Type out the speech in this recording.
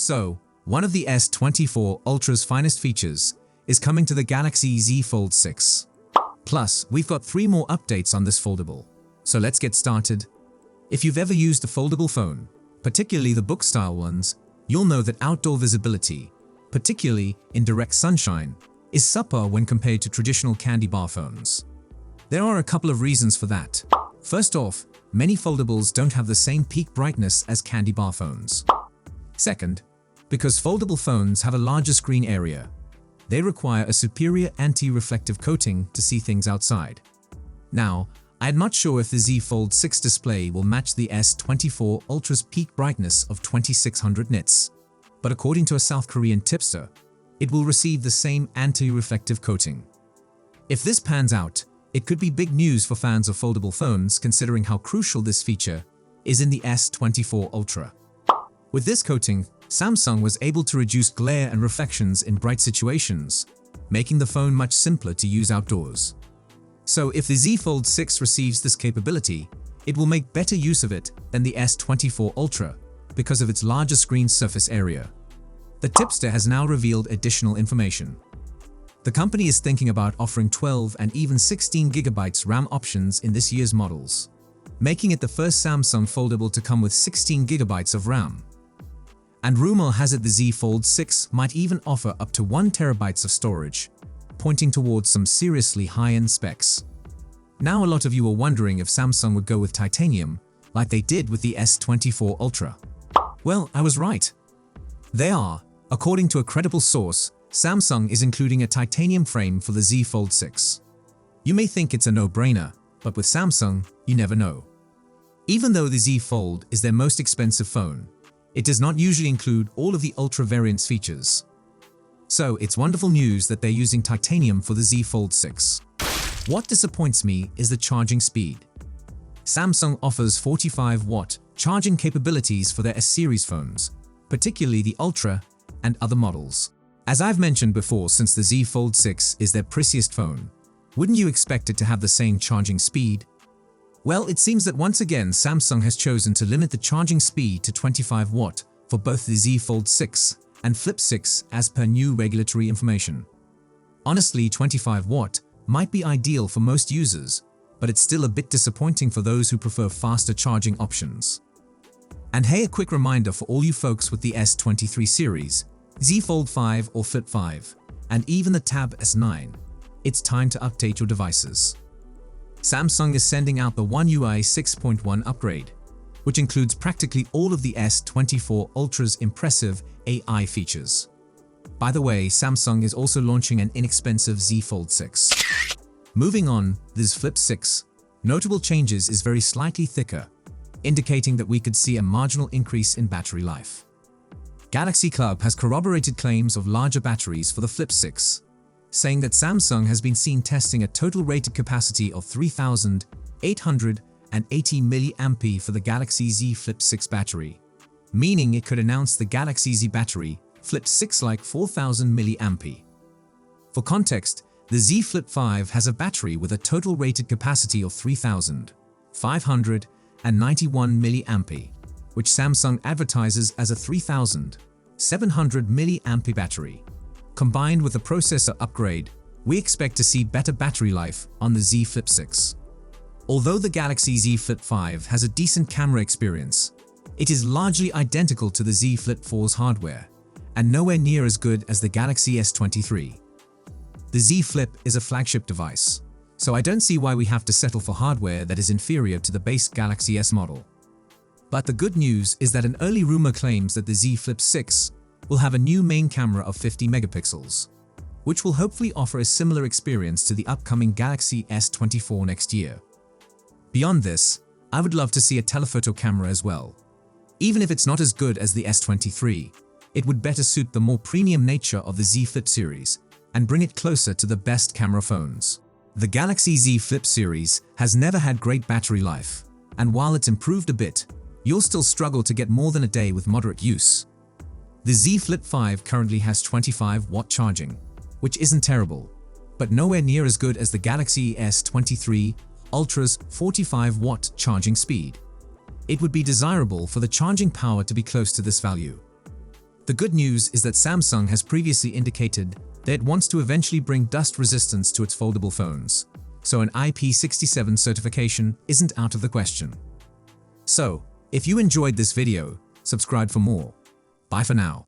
So, one of the S24 Ultra's finest features is coming to the Galaxy Z Fold 6. Plus, we've got 3 more updates on this foldable. So let's get started. If you've ever used a foldable phone, particularly the book-style ones, you'll know that outdoor visibility, particularly in direct sunshine, is subpar when compared to traditional candy bar phones. There are a couple of reasons for that. First off, many foldables don't have the same peak brightness as candy bar phones. Second, because foldable phones have a larger screen area, they require a superior anti-reflective coating to see things outside. Now, I'm not sure if the Z Fold 6 display will match the S24 Ultra's peak brightness of 2600 nits, but according to a South Korean tipster, it will receive the same anti-reflective coating. If this pans out, it could be big news for fans of foldable phones considering how crucial this feature is in the S24 Ultra. With this coating, Samsung was able to reduce glare and reflections in bright situations, making the phone much simpler to use outdoors. So if the Z Fold 6 receives this capability, it will make better use of it than the S24 Ultra because of its larger screen surface area. The tipster has now revealed additional information. The company is thinking about offering 12 and even 16 GB RAM options in this year's models, making it the first Samsung foldable to come with 16 GB of RAM. And rumor has it the Z Fold 6 might even offer up to 1 TB of storage, pointing towards some seriously high-end specs. Now a lot of you are wondering if Samsung would go with titanium, like they did with the S24 Ultra. Well, I was right. They are. According to a credible source, Samsung is including a titanium frame for the Z Fold 6. You may think it's a no-brainer, but with Samsung, you never know. Even though the Z Fold is their most expensive phone, it does not usually include all of the Ultra variant's features. So it's wonderful news that they're using titanium for the Z Fold 6. What disappoints me is the charging speed. Samsung offers 45-watt charging capabilities for their S-series phones, particularly the Ultra and other models. As I've mentioned before, since the Z Fold 6 is their priciest phone, wouldn't you expect it to have the same charging speed? Well, it seems that once again Samsung has chosen to limit the charging speed to 25 watt for both the Z Fold 6 and Flip 6 as per new regulatory information. Honestly, 25 watt might be ideal for most users, but it's still a bit disappointing for those who prefer faster charging options. And hey, a quick reminder for all you folks with the S23 series, Z Fold 5 or Flip 5, and even the Tab S9, it's time to update your devices. Samsung is sending out the One UI 6.1 upgrade, which includes practically all of the S24 Ultra's impressive AI features. By the way, Samsung is also launching an inexpensive Z Fold 6. Moving on, this Flip 6, notable changes is very slightly thicker, indicating that we could see a marginal increase in battery life. Galaxy Club has corroborated claims of larger batteries for the Flip 6, saying that Samsung has been seen testing a total rated capacity of 3,880 mAh for the Galaxy Z Flip 6 battery, meaning it could announce the Galaxy Z battery Flip 6 like 4,000 mAh. For context, the Z Flip 5 has a battery with a total rated capacity of 3,591 mAh, which Samsung advertises as a 3,700 mAh battery. Combined with a processor upgrade, we expect to see better battery life on the Z Flip 6. Although the Galaxy Z Flip 5 has a decent camera experience, it is largely identical to the Z Flip 4's hardware, and nowhere near as good as the Galaxy S23. The Z Flip is a flagship device, so I don't see why we have to settle for hardware that is inferior to the base Galaxy S model. But the good news is that an early rumor claims that the Z Flip 6 will have a new main camera of 50 megapixels, which will hopefully offer a similar experience to the upcoming Galaxy S24 next year. Beyond this, I would love to see a telephoto camera as well. Even if it's not as good as the S23, it would better suit the more premium nature of the Z Flip series and bring it closer to the best camera phones. The Galaxy Z Flip series has never had great battery life, and while it's improved a bit, you'll still struggle to get more than a day with moderate use. The Z Flip 5 currently has 25-watt charging, which isn't terrible, but nowhere near as good as the Galaxy S23 Ultra's 45-watt charging speed. It would be desirable for the charging power to be close to this value. The good news is that Samsung has previously indicated that it wants to eventually bring dust resistance to its foldable phones, so an IP67 certification isn't out of the question. So, if you enjoyed this video, subscribe for more. Bye for now.